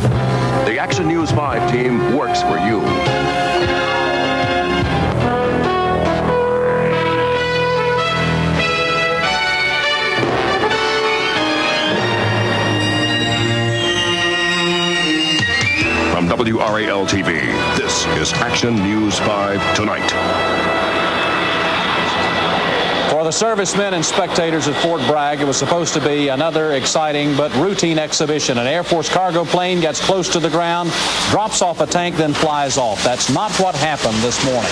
The Action News 5 team works for you. From WRAL-TV, this is Action News 5 Tonight. For the servicemen and spectators at Fort Bragg, it was supposed to be another exciting but routine exhibition. An Air Force cargo plane gets close to the ground, drops off a tank, then flies off. That's not what happened this morning.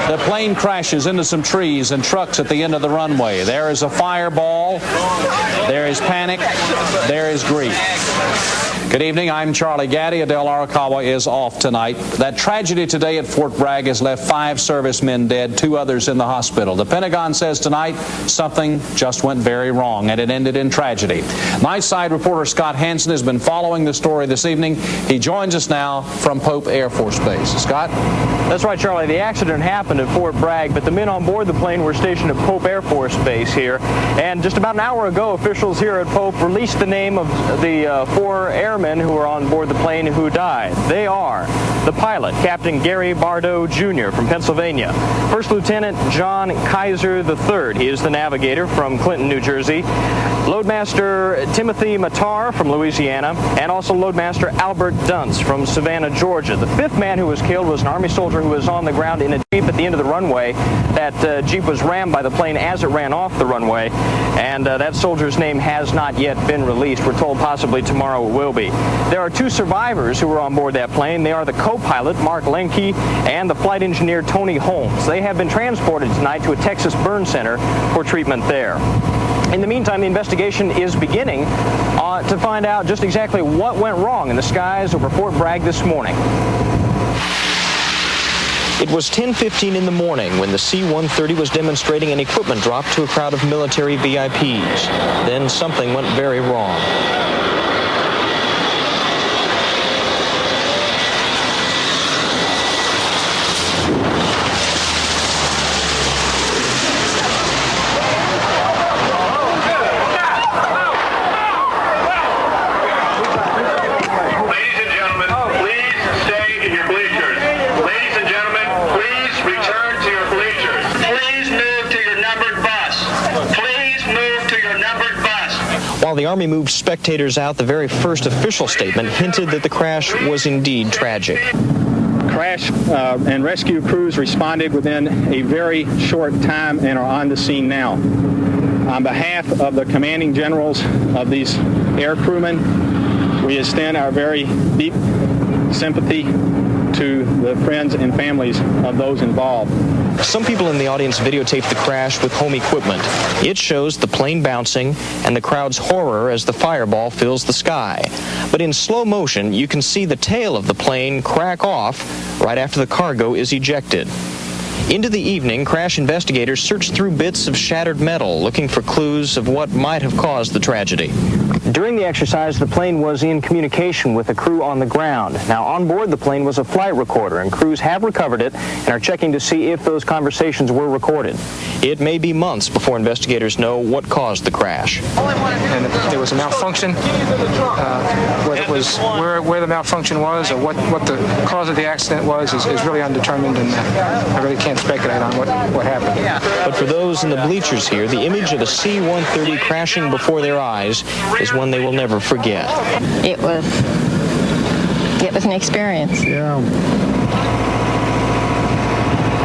The plane crashes into some trees and trucks at the end of the runway. There is a fireball, there is panic, there is grief. Good evening, I'm Charlie Gaddy. Adele Arakawa is off tonight. That tragedy today at Fort Bragg has left 5 servicemen dead, 2 others in the hospital. The Pentagon says tonight something just went very wrong, and it ended in tragedy. Nightside reporter Scott Hanson has been following the story this evening. He joins us now from Pope Air Force Base. Scott? That's right, Charlie. The accident happened at Fort Bragg, but the men on board the plane were stationed at Pope Air Force Base here. And just about an hour ago, officials here at Pope released the name of the 4 airmen who were on board the plane who died. They are the pilot, Captain Gary Bardo Jr. from Pennsylvania, First Lieutenant John Keiser III. He is the Navigator from Clinton, New Jersey, Loadmaster Timothy Matar from Louisiana, and also Loadmaster Albert Dunce from Savannah, Georgia. The 5th man who was killed was an Army soldier who was on the ground in a Jeep at the end of the runway. That Jeep was rammed by the plane as it ran off the runway, and that soldier's name has not yet been released. We're told possibly tomorrow it will be. There are 2 survivors who were on board that plane. They are the co-pilot, Mark Lenke, and the flight engineer, Tony Holmes. They have been transported tonight to a Texas burn center for treatment there. In the meantime, the investigation is beginning to find out just exactly what went wrong in the skies over Fort Bragg this morning. It was 10:15 in the morning when the C-130 was demonstrating an equipment drop to a crowd of military VIPs. Then something went very wrong. While the Army moved spectators out, the very first official statement hinted that the crash was indeed tragic. Crash and rescue crews responded within a very short time and are on the scene now. On behalf of the commanding generals of these air crewmen, we extend our very deep sympathy to the friends and families of those involved. Some people in the audience videotaped the crash with home equipment. It shows the plane bouncing and the crowd's horror as the fireball fills the sky. But in slow motion, you can see the tail of the plane crack off right after the cargo is ejected. Into the evening, crash investigators searched through bits of shattered metal, looking for clues of what might have caused the tragedy. During the exercise, the plane was in communication with the crew on the ground. Now, on board the plane was a flight recorder, and crews have recovered it and are checking to see if those conversations were recorded. It may be months before investigators know what caused the crash. And there was a malfunction. Whether it was where the malfunction was or what the cause of the accident was is really undetermined, and I really can't speculate on what happened. But for those in the bleachers here, the image of a C-130 crashing before their eyes is one they will never forget. It was an experience. Yeah.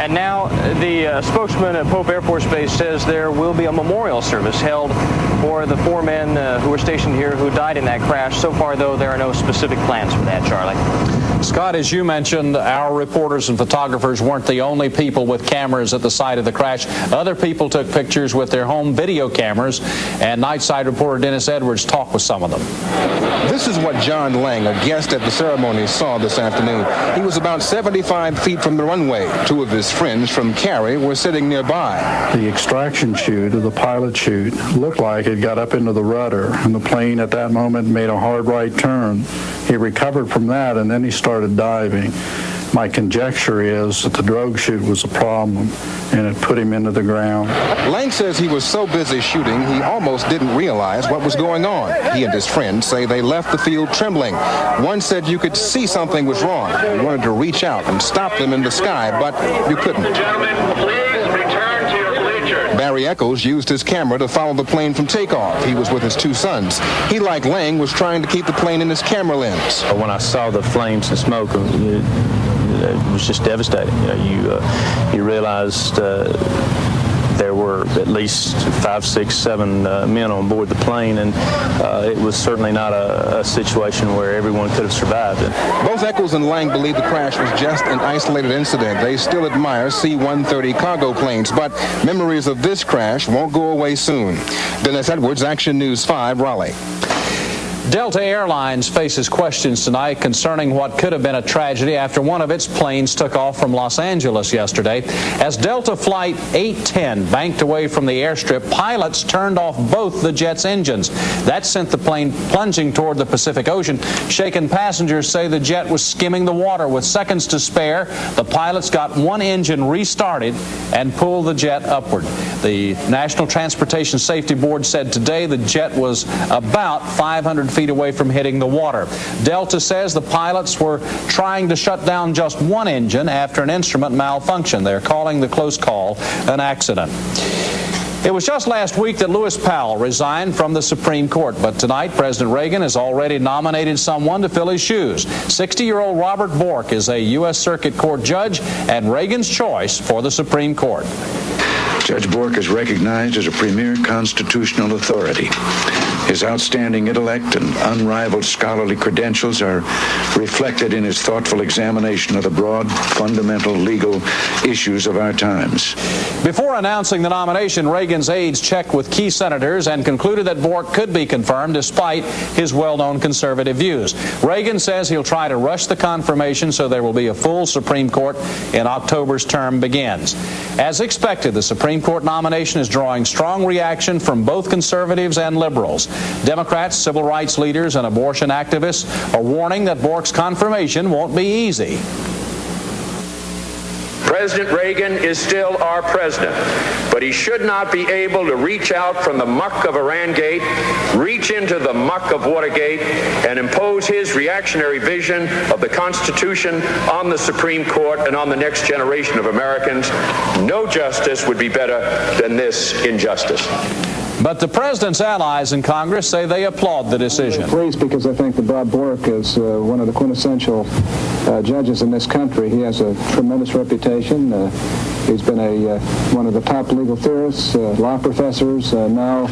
And now the spokesman at Pope Air Force Base says there will be a memorial service held for the 4 men who were stationed here who died in that crash. So far, though, there are no specific plans for that, Charlie. Scott, as you mentioned, our reporters and photographers weren't the only people with cameras at the site of the crash. Other people took pictures with their home video cameras, and Nightside reporter Dennis Edwards talked with some of them. This is what John Lang, a guest at the ceremony, saw this afternoon. He was about 75 feet from the runway. 2 of his friends from Cary were sitting nearby. The extraction chute, or the pilot chute, looked like it got up into the rudder, and the plane at that moment made a hard right turn. He recovered from that, and then he started diving. My conjecture is that the drogue chute was a problem, and it put him into the ground. Lang says he was so busy shooting, he almost didn't realize what was going on. He and his friends say they left the field trembling. One said you could see something was wrong. You wanted to reach out and stop them in the sky, but you couldn't. Gentlemen, please return to your bleachers. Barry Echols used his camera to follow the plane from takeoff. He was with his two sons. He, like Lang, was trying to keep the plane in his camera lens. When I saw the flames and smoke, it was just devastating. You realized there were at least 5, 6, 7 men on board the plane, and it was certainly not a situation where everyone could have survived it. Both Echols and Lang believe the crash was just an isolated incident. They still admire C-130 cargo planes, but memories of this crash won't go away soon. Dennis Edwards, Action News 5, Raleigh. Delta Airlines faces questions tonight concerning what could have been a tragedy after one of its planes took off from Los Angeles yesterday. As Delta Flight 810 banked away from the airstrip, pilots turned off both the jet's engines. That sent the plane plunging toward the Pacific Ocean. Shaken passengers say the jet was skimming the water. With seconds to spare, the pilots got one engine restarted and pulled the jet upward. The National Transportation Safety Board said today the jet was about 500 feet away from hitting the water. Delta says the pilots were trying to shut down just one engine after an instrument malfunctioned. They're calling the close call an accident. It was just last week that Lewis Powell resigned from the Supreme Court, but tonight President Reagan has already nominated someone to fill his shoes. 60-year-old Robert Bork is a U.S. Circuit Court judge and Reagan's choice for the Supreme Court. Judge Bork is recognized as a premier constitutional authority. His outstanding intellect and unrivaled scholarly credentials are reflected in his thoughtful examination of the broad, fundamental legal issues of our times. Before announcing the nomination, Reagan's aides checked with key senators and concluded that Bork could be confirmed despite his well-known conservative views. Reagan says he'll try to rush the confirmation so there will be a full Supreme Court in October's term begins. As expected, the Supreme Court nomination is drawing strong reaction from both conservatives and liberals. Democrats, civil rights leaders, and abortion activists are warning that Bork's confirmation won't be easy. President Reagan is still our president, but he should not be able to reach out from the muck of Irangate, reach into the muck of Watergate, and impose his reactionary vision of the Constitution on the Supreme Court and on the next generation of Americans. No justice would be better than this injustice. But the president's allies in Congress say they applaud the decision. I'm pleased because I think that Bob Bork is one of the quintessential judges in this country. He has a tremendous reputation. He's been one of the top legal theorists, law professors, now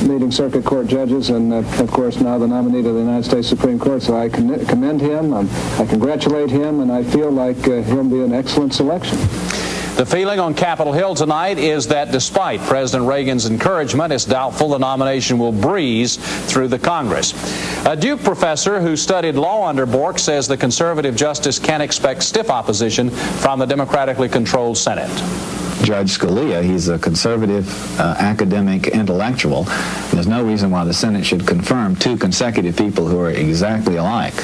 leading circuit court judges, and of course now the nominee to the United States Supreme Court. So I commend him, I congratulate him, and I feel like he'll be an excellent selection. The feeling on Capitol Hill tonight is that despite President Reagan's encouragement, it's doubtful the nomination will breeze through the Congress. A Duke professor who studied law under Bork says the conservative justice can expect stiff opposition from the democratically controlled Senate. Judge Scalia, he's a conservative academic intellectual. There's no reason why the Senate should confirm two consecutive people who are exactly alike.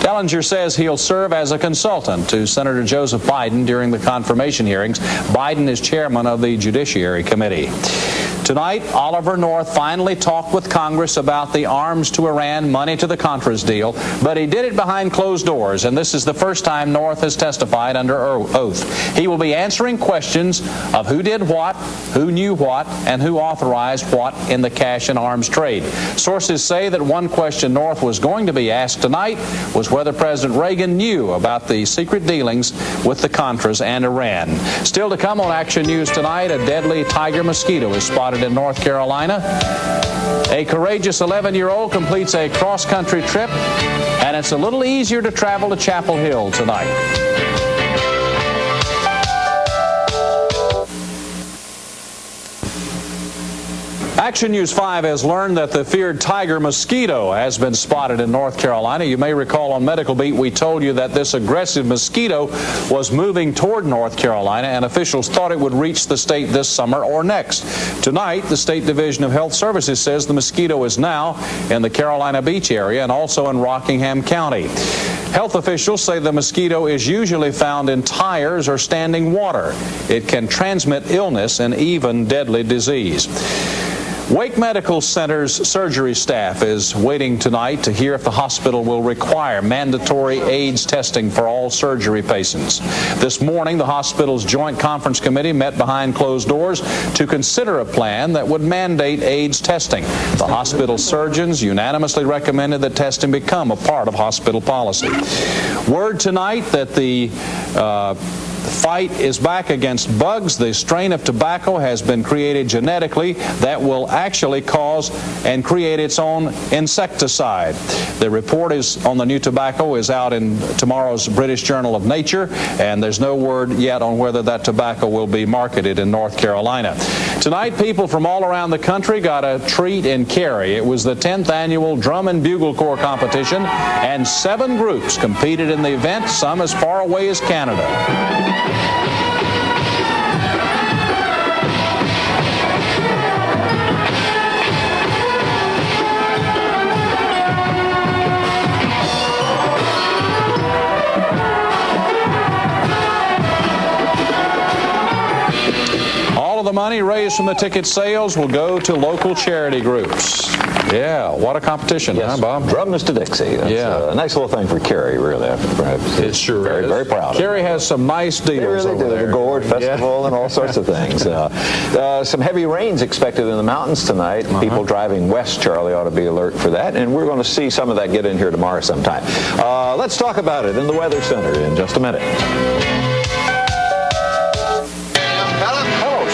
Dellinger says he'll serve as a consultant to Senator Joseph Biden during the confirmation hearings. Biden is chairman of the Judiciary Committee. Tonight, Oliver North finally talked with Congress about the arms to Iran, money to the Contras deal, but he did it behind closed doors, and this is the first time North has testified under oath. He will be answering questions of who did what, who knew what, and who authorized what in the cash and arms trade. Sources say that one question North was going to be asked tonight was whether President Reagan knew about the secret dealings with the Contras and Iran. Still to come on Action News tonight, a deadly tiger mosquito is spotted in North Carolina. A courageous 11-year-old completes a cross-country trip, and it's a little easier to travel to Chapel Hill tonight. Action News 5 has learned that the feared tiger mosquito has been spotted in North Carolina. You may recall on Medical Beat we told you that this aggressive mosquito was moving toward North Carolina, and officials thought it would reach the state this summer or next. Tonight, the State Division of Health Services says the mosquito is now in the Carolina Beach area and also in Rockingham County. Health officials say the mosquito is usually found in tires or standing water. It can transmit illness and even deadly disease. Wake Medical Center's surgery staff is waiting tonight to hear if the hospital will require mandatory AIDS testing for all surgery patients. This morning, the hospital's Joint Conference Committee met behind closed doors to consider a plan that would mandate AIDS testing. The hospital surgeons unanimously recommended that testing become a part of hospital policy. Word tonight that the fight is back against bugs. The strain of tobacco has been created genetically that will actually cause and create its own insecticide. The report is on the new tobacco is out in tomorrow's British Journal of Nature, and there's no word yet on whether that tobacco will be marketed in North Carolina. Tonight, people from all around the country got a treat in Cary. It was the 10th annual Drum and Bugle Corps competition, and 7 groups competed in the event, some as far away as Canada. All of the money raised from the ticket sales will go to local charity groups. Yeah, what a competition, yes, huh, Bob? Drum Mr. Dixie. That's a nice little thing for Cary, really. It sure very, is. Very proud. Cary has some nice deals over there. The Gourd Festival and all sorts of things. Some heavy rains expected in the mountains tonight. People driving west, Charlie, ought to be alert for that. And we're going to see some of that get in here tomorrow sometime. Let's talk about it in the Weather Center in just a minute.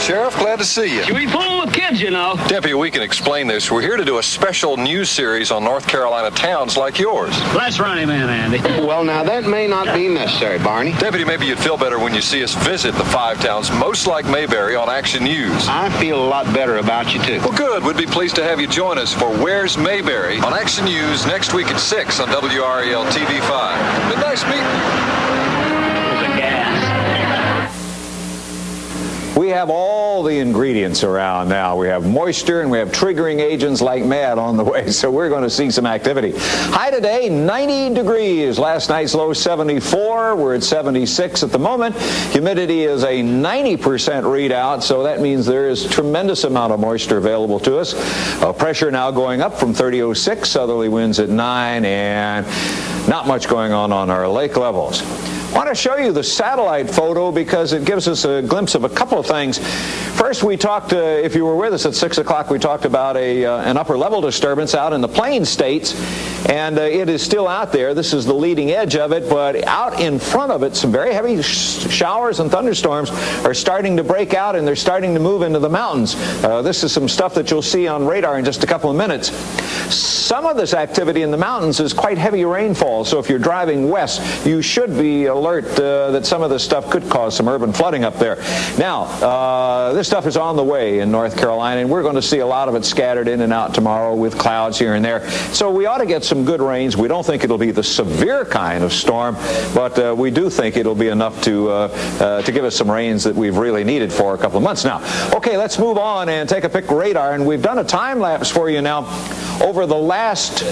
Sheriff, glad to see you. You be fooling with kids, you know. Deputy, we can explain this. We're here to do a special news series on North Carolina towns like yours. Let's run him in, Andy. Well, now, that may not be necessary, Barney. Deputy, maybe you'd feel better when you see us visit the 5 towns most like Mayberry on Action News. I feel a lot better about you, too. Well, good. We'd be pleased to have you join us for Where's Mayberry on Action News next week at 6 on WRAL-TV 5. Been nice meeting you. We have all the ingredients around now. We have moisture and we have triggering agents like mad on the way, so we're going to see some activity. High today, 90 degrees. Last night's low, 74. We're at 76 at the moment. Humidity is a 90% readout, so that means there is a tremendous amount of moisture available to us. Pressure now going up from 30.06, southerly winds at 9, and not much going on our lake levels. I want to show you the satellite photo because it gives us a glimpse of a couple of things. First, we talked, if you were with us at 6 o'clock, we talked about an upper level disturbance out in the Plain States, and it is still out there. This is the leading edge of it, but out in front of it, some very heavy showers and thunderstorms are starting to break out, and they're starting to move into the mountains. This is some stuff that you'll see on radar in just a couple of minutes. Some of this activity in the mountains is quite heavy rainfall, so if you're driving west, you should be alert that some of this stuff could cause some urban flooding up there. Now, this stuff is on the way in North Carolina, and we're going to see a lot of it scattered in and out tomorrow with clouds here and there. So we ought to get some good rains. We don't think it'll be the severe kind of storm, but we do think it'll be enough to give us some rains that we've really needed for a couple of months now. Okay, let's move on and take a pick radar, and we've done a time lapse for you now over the last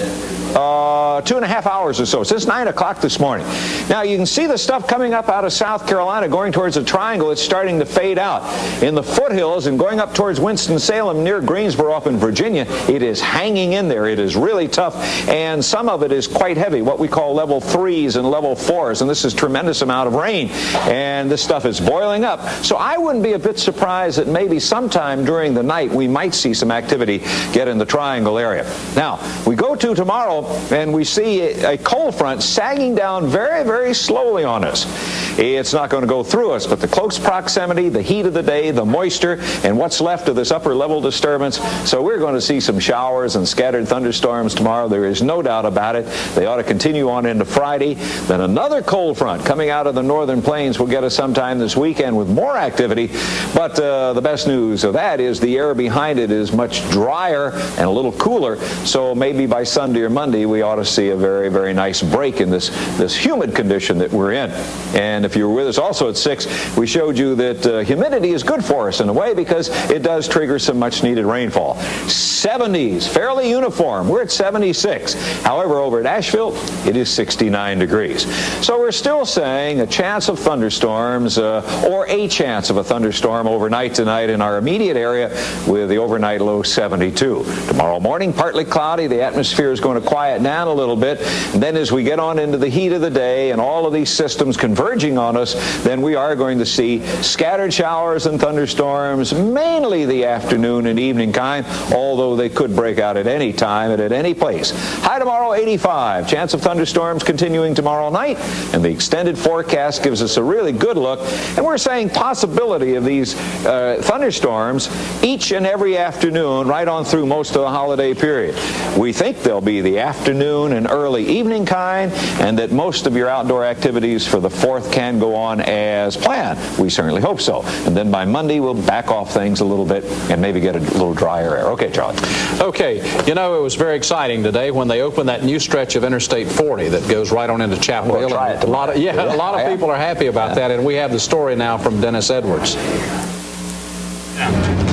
2.5 hours or so, since 9 o'clock this morning. Now, you can see the stuff coming up out of South Carolina going towards the triangle. It's starting to fade out. In the foothills and going up towards Winston-Salem near Greensboro up in Virginia, it is hanging in there. It is really tough, and some of it is quite heavy, what we call level 3s and level 4s, and this is a tremendous amount of rain, and this stuff is boiling up. So I wouldn't be a bit surprised that maybe sometime during the night we might see some activity get in the triangle area. Now, we go to tomorrow, and we see a cold front sagging down very, very slowly on us. It's not going to go through us, but the close proximity, the heat of the day, the moisture, and what's left of this upper level disturbance. So we're going to see some showers and scattered thunderstorms tomorrow. There is no doubt about it. They ought to continue on into Friday. Then another cold front coming out of the northern plains will get us sometime this weekend with more activity. But the best news of that is the air behind it is much drier and a little cooler. So maybe by Sunday or Monday, we ought to see a very, very nice break in this humid condition that we're in. And if you were with us also at 6, we showed you that humidity is good for us in a way because it does trigger some much needed rainfall. 70s, fairly uniform. We're at 76. However, over at Asheville, it is 69 degrees. So we're still saying a chance of thunderstorms or a chance of a thunderstorm overnight tonight in our immediate area with the overnight low 72. Tomorrow morning, partly cloudy. The atmosphere is going to quiet down a little bit. And then as we get on into the heat of the day and all of these systems converging on us, then we are going to see scattered showers and thunderstorms, mainly the afternoon and evening kind, although they could break out at any time and at any place. High tomorrow, 85. Chance of thunderstorms continuing tomorrow night, and the extended forecast gives us a really good look. And we're saying possibility of these thunderstorms each and every afternoon right on through most of the holiday period. We think they'll be the afternoon and early evening kind, and that most of your outdoor activities for the 4th can go on as planned. We certainly hope so. And then by Monday, we'll back off things a little bit and maybe get a little drier air. Okay, Charlie. Okay. You know, it was very exciting today when they opened that new stretch of Interstate 40 that goes right on into Chapel Hill. A lot of people are happy about that, and we have the story now from Dennis Edwards.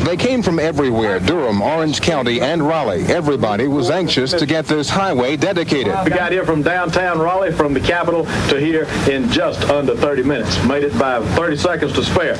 They came from everywhere, Durham, Orange County, and Raleigh. Everybody was anxious to get this highway dedicated. We got here from downtown Raleigh, from the capital to here in just under 30 minutes. Made it by 30 seconds to spare.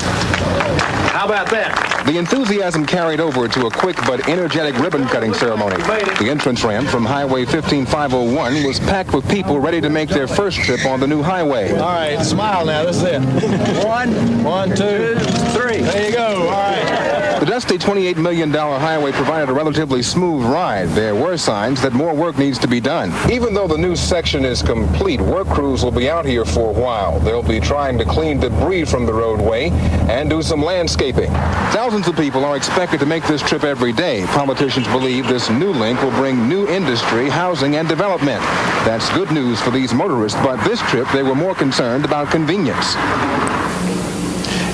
How about that? The enthusiasm carried over to a quick but energetic ribbon-cutting ceremony. The entrance ramp from Highway 15501 was packed with people ready to make their first trip on the new highway. All right, smile now. This is it. 1, 2, 3. There you go. All right. The dusty $28 million highway provided a relatively smooth ride. There were signs that more work needs to be done. Even though the new section is complete, work crews will be out here for a while. They'll be trying to clean debris from the roadway and do some landscaping. Thousands of people are expected to make this trip every day. Politicians believe this new link will bring new industry, housing, and development. That's good news for these motorists, but this trip they were more concerned about convenience.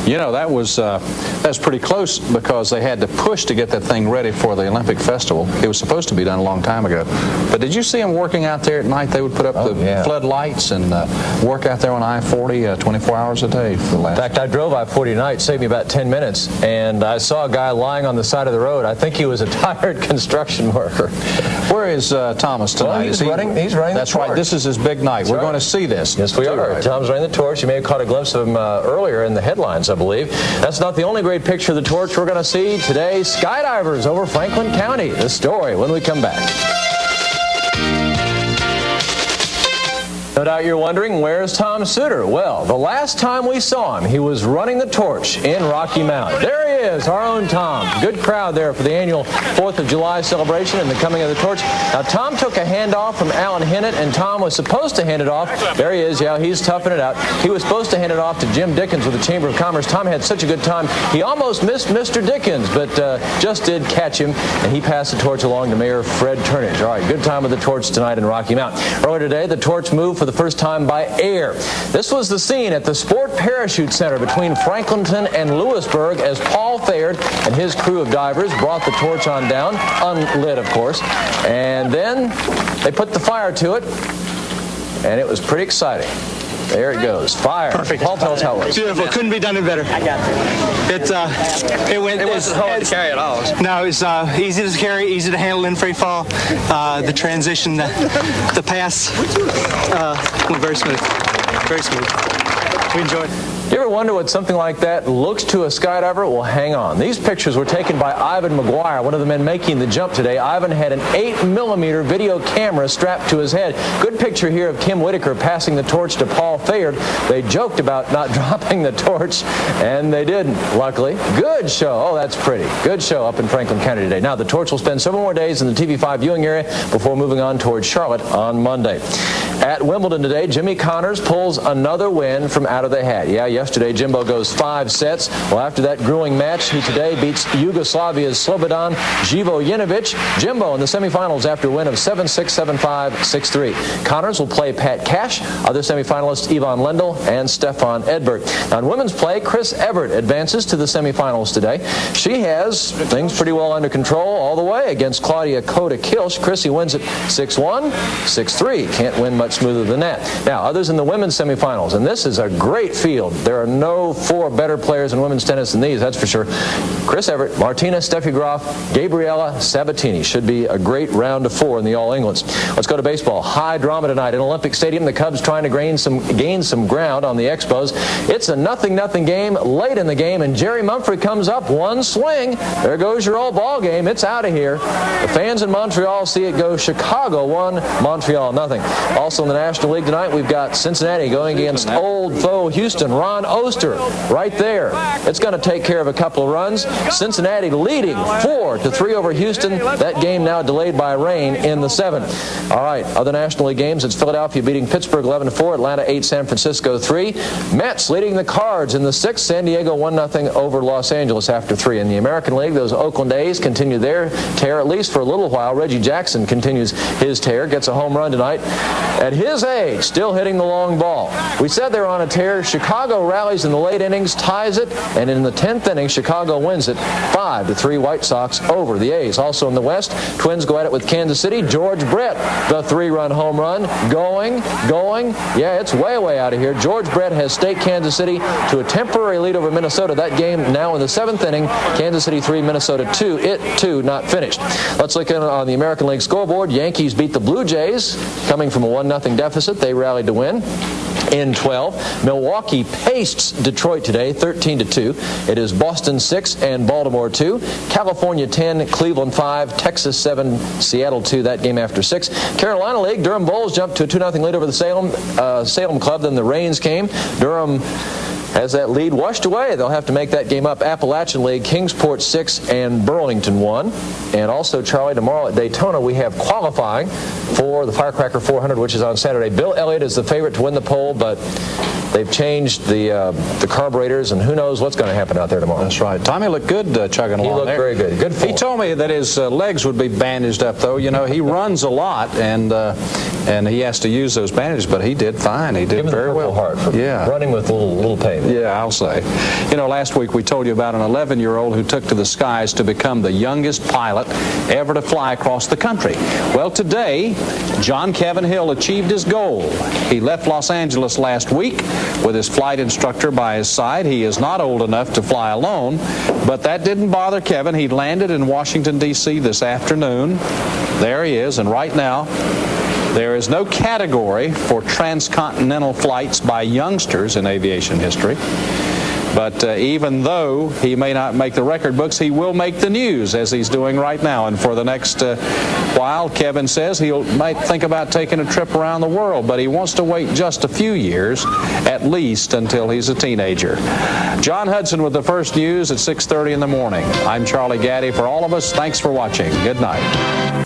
You know, that's pretty close because they had to push to get that thing ready for the Olympic Festival. It was supposed to be done a long time ago. But did you see them working out there at night? They would put up the floodlights and work out there on I-40 24 hours a day for the last. In fact, I drove I-40 tonight, saved me about 10 minutes, and I saw a guy lying on the side of the road. I think he was a tired construction worker. Where is Thomas tonight? Well, he's running That's the torch. right. This is his big night. That's We're right. going to see this. Yes, we are. Tom's running the torch. You may have caught a glimpse of him earlier in the headlines, I believe. That's not the only great picture of the torch we're going to see today. Skydivers over Franklin County. The story when we come back. No doubt you're wondering, where's Tom Suter? Well, the last time we saw him, he was running the torch in Rocky Mount. There he is, our own Tom. Good crowd there for the annual 4th of July celebration and the coming of the torch. Now, Tom took a handoff from Alan Hennett, and Tom was supposed to hand it off. There he is, yeah, he's toughing it out. He was supposed to hand it off to Jim Dickens with the Chamber of Commerce. Tom had such a good time, he almost missed Mr. Dickens, but just did catch him, and he passed the torch along to Mayor Fred Turnage. All right, good time with the torch tonight in Rocky Mount. Earlier today, the torch moved for the first time by air. This was the scene at the Sport Parachute Center between Franklinton and Lewisburg as Paul Thayer and his crew of divers brought the torch on down, unlit of course, and then they put the fire to it, and it was pretty exciting. There it goes. Fire. Perfect. Paul, tell us how it was. Beautiful. Couldn't be done any better. I got it. It wasn't hard to carry at all. No, it's easy to carry, easy to handle in free fall. The transition, the pass went very smooth. Very smooth. We enjoyed it. You ever wonder what something like that looks to a skydiver? Well, hang on. These pictures were taken by Ivan McGuire, one of the men making the jump today. Ivan had an 8mm video camera strapped to his head. Good picture here of Kim Whitaker passing the torch to Paul Fayard. They joked about not dropping the torch, and they didn't, luckily. Good show. Oh, that's pretty. Good show up in Franklin County today. Now, the torch will spend several more days in the TV5 viewing area before moving on towards Charlotte on Monday. At Wimbledon today, Jimmy Connors pulls another win from out of the hat. Yeah, yesterday Jimbo goes 5 sets. Well, after that grueling match, he today beats Yugoslavia's Slobodan Živojinovic. Jimbo in the semifinals after a win of 7-6, 7-5, 6-3. Connors will play Pat Cash, other semifinalists Yvonne Lendl and Stefan Edberg. Now, in women's play, Chris Evert advances to the semifinals today. She has things pretty well under control all the way against Claudia Kota-Kilsch. Chrissy wins it 6-1, 6-3. Can't win much smoother than that. Now, others in the women's semifinals, and this is a great field. There are no 4 better players in women's tennis than these, that's for sure. Chris Evert, Martina Steffi Graf, Gabriela Sabatini. Should be a great round of 4 in the All Englands. Let's go to baseball. High drama tonight in Olympic Stadium. The Cubs trying to gain some ground on the Expos. It's a 0-0 game late in the game, and Jerry Mumphrey comes up one swing. There goes your old ball game. It's out of here. The fans in Montreal see it go Chicago 1, Montreal 0. Also in the National League tonight, we've got Cincinnati going against old foe Houston. Ron Oster right there. It's going to take care of a couple of runs. Cincinnati leading 4-3 over Houston. That game now delayed by rain in the 7th. All right, other National League games. It's Philadelphia beating Pittsburgh 11-4, Atlanta 8, San Francisco 3. Mets leading the Cards in the 6th. San Diego 1-0 over Los Angeles after 3. In the American League, those Oakland A's continue their tear, at least for a little while. Reggie Jackson continues his tear, gets a home run tonight. At his age, still hitting the long ball. We said they were on a tear. Chicago rallies in the late innings, ties it, and in the 10th inning, Chicago wins it 5-3 White Sox over the A's. Also in the West, Twins go at it with Kansas City. George Brett, the 3-run home run, going. Yeah, it's way out of here. George Brett has staked Kansas City to a temporary lead over Minnesota. That game now in the 7th inning. Kansas City 3, Minnesota 2. It, too, not finished. Let's look in on the American League scoreboard. Yankees beat the Blue Jays, coming from a 1-0 deficit. They rallied to win. In 12, Milwaukee pastes Detroit today, 13-2. It is Boston 6 and Baltimore 2. California 10, Cleveland 5, Texas 7, Seattle 2. That game after 6. Carolina League, Durham Bulls jumped to a 2-0 lead over the Salem Club. Then the rains came. Durham has that lead washed away. They'll have to make that game up. Appalachian League, Kingsport 6 and Burlington 1. And also, Charlie, tomorrow at Daytona, we have qualifying for the Firecracker 400, which is on Saturday. Bill Elliott is the favorite to win the pole, but they've changed the carburetors, and who knows what's going to happen out there tomorrow. That's right. Tommy looked good chugging along. He looked very good. Good form. He told me that his legs would be bandaged up, though. You know, he runs a lot, and he has to use those bandages, but he did fine. He did very well. Heart for running with a little pain. Yeah, I'll say. You know, last week we told you about an 11-year-old who took to the skies to become the youngest pilot ever to fly across the country. Well, today, John Kevin Hill achieved his goal. He left Los Angeles last week with his flight instructor by his side. He is not old enough to fly alone, but that didn't bother Kevin. He landed in Washington, D.C. this afternoon. There he is, and right now, there is no category for transcontinental flights by youngsters in aviation history. But even though he may not make the record books, he will make the news, as he's doing right now. And for the next while, Kevin says he might think about taking a trip around the world, but he wants to wait just a few years, at least until he's a teenager. John Hudson with the first news at 6:30 in the morning. I'm Charlie Gaddy. For all of us, thanks for watching. Good night.